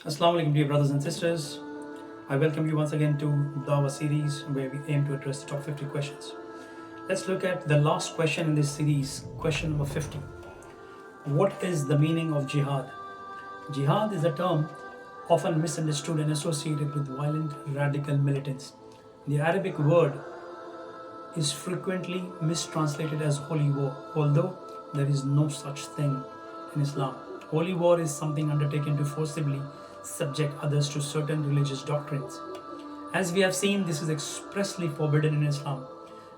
Assalamu alaikum, dear brothers and sisters. I welcome you once again to Dawah series where we aim to address the top 50 questions. Let's look at the last question in this series, question number 50. What is the meaning of jihad? Jihad is a term often misunderstood and associated with violent radical militants. The Arabic word is frequently mistranslated as holy war, although there is no such thing in Islam. Holy war is something undertaken to forcibly subject others to certain religious doctrines. As we have seen, this is expressly forbidden in Islam.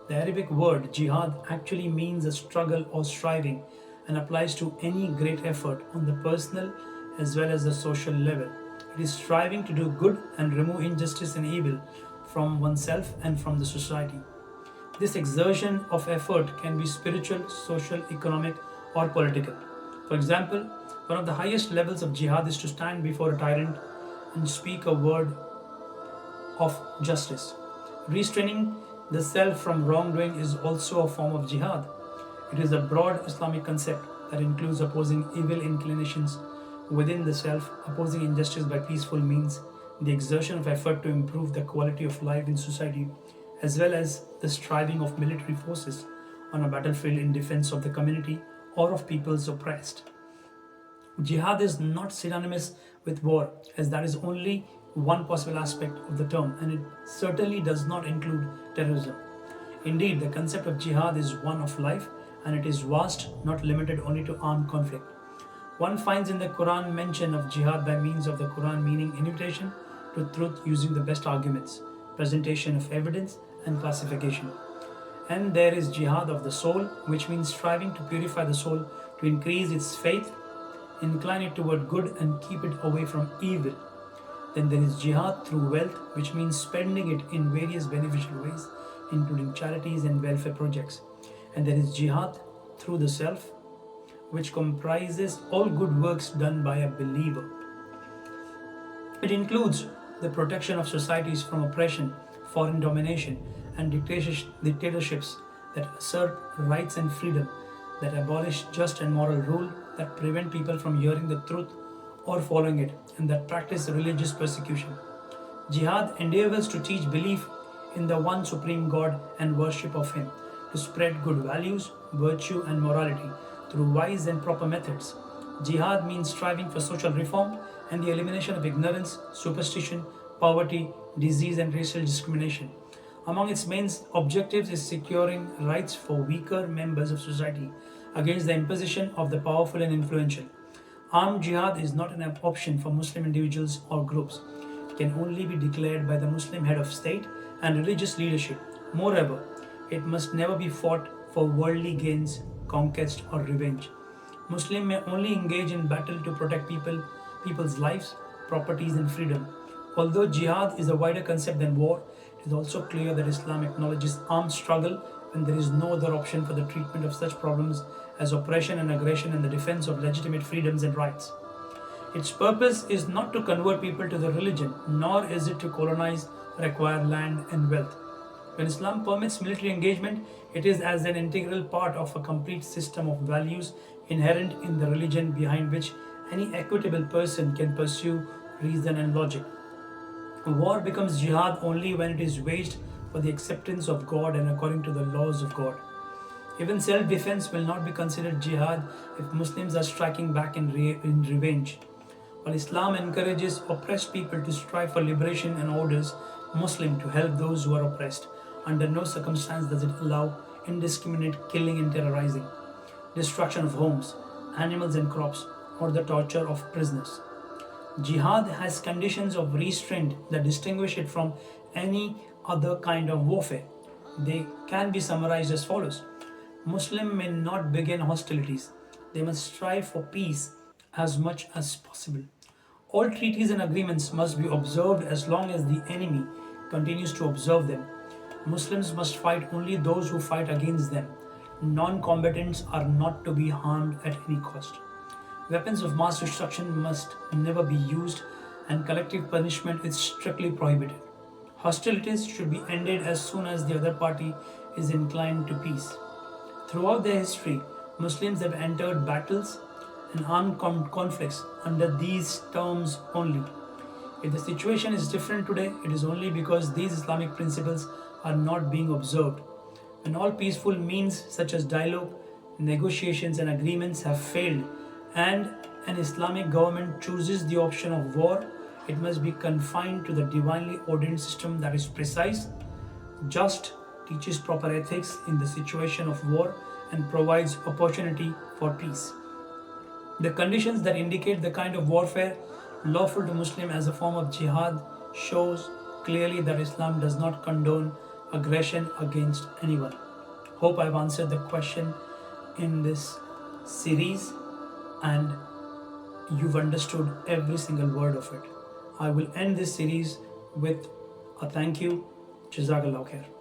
The Arabic word jihad actually means a struggle or striving and applies to any great effort on the personal as well as the social level. It is striving to do good and remove injustice and evil from oneself and from the society. This exertion of effort can be spiritual, social, economic, or political. For example, one of the highest levels of jihad is to stand before a tyrant and speak a word of justice. Restraining the self from wrongdoing is also a form of jihad. It is a broad Islamic concept that includes opposing evil inclinations within the self, opposing injustice by peaceful means, the exertion of effort to improve the quality of life in society, as well as the striving of military forces on a battlefield in defense of the community or of peoples oppressed. Jihad is not synonymous with war, as that is only one possible aspect of the term, and it certainly does not include terrorism. Indeed, the concept of jihad is one of life, and it is vast, not limited only to armed conflict. One finds in the Quran mention of jihad by means of the Quran meaning invitation to truth using the best arguments, presentation of evidence, and classification. And there is jihad of the soul, which means striving to purify the soul, to increase its faith, incline it toward good, and keep it away from evil. Then there is jihad through wealth, which means spending it in various beneficial ways, including charities and welfare projects. And there is jihad through the self, which comprises all good works done by a believer. It includes the protection of societies from oppression, foreign domination, and dictatorships that assert rights and freedom, that abolish just and moral rule, that prevent people from hearing the truth or following it, and that practice religious persecution. Jihad endeavors to teach belief in the one supreme God and worship of Him, to spread good values, virtue, and morality through wise and proper methods. Jihad means striving for social reform and the elimination of ignorance, superstition, poverty, disease, and racial discrimination. Among its main objectives is securing rights for weaker members of society against the imposition of the powerful and influential. Armed jihad is not an option for Muslim individuals or groups. It can only be declared by the Muslim head of state and religious leadership. Moreover, it must never be fought for worldly gains, conquest, or revenge. Muslims may only engage in battle to protect people's lives, properties, and freedom. Although jihad is a wider concept than war, it is also clear that Islam acknowledges armed struggle when there is no other option for the treatment of such problems as oppression and aggression and the defense of legitimate freedoms and rights. Its purpose is not to convert people to the religion, nor is it to colonize or acquire land and wealth. When Islam permits military engagement, it is as an integral part of a complete system of values inherent in the religion behind which any equitable person can pursue reason and logic. War becomes jihad only when it is waged for the acceptance of God and according to the laws of God. Even self-defense will not be considered jihad if Muslims are striking back in revenge. While Islam encourages oppressed people to strive for liberation and orders Muslim to help those who are oppressed, under no circumstance does it allow indiscriminate killing and terrorizing, destruction of homes, animals and crops, or the torture of prisoners. Jihad has conditions of restraint that distinguish it from any other kind of warfare. They can be summarized as follows. Muslim may not begin hostilities. They must strive for peace as much as possible. All treaties and agreements must be observed as long as the enemy continues to observe them. Muslims must fight only those who fight against them. Non-combatants are not to be harmed at any cost. Weapons of mass destruction must never be used, and collective punishment is strictly prohibited. Hostilities should be ended as soon as the other party is inclined to peace. Throughout their history, Muslims have entered battles and armed conflicts under these terms only. If the situation is different today, it is only because these Islamic principles are not being observed. When all peaceful means such as dialogue, negotiations, and agreements have failed, and an Islamic government chooses the option of war, it must be confined to the divinely ordained system that is precise, just, teaches proper ethics in the situation of war, and provides opportunity for peace. The conditions that indicate the kind of warfare lawful to Muslim as a form of jihad shows clearly that Islam does not condone aggression against anyone. Hope I've answered the question in this series and you've understood every single word of it. I will end this series with a thank you. Jazakallah khair.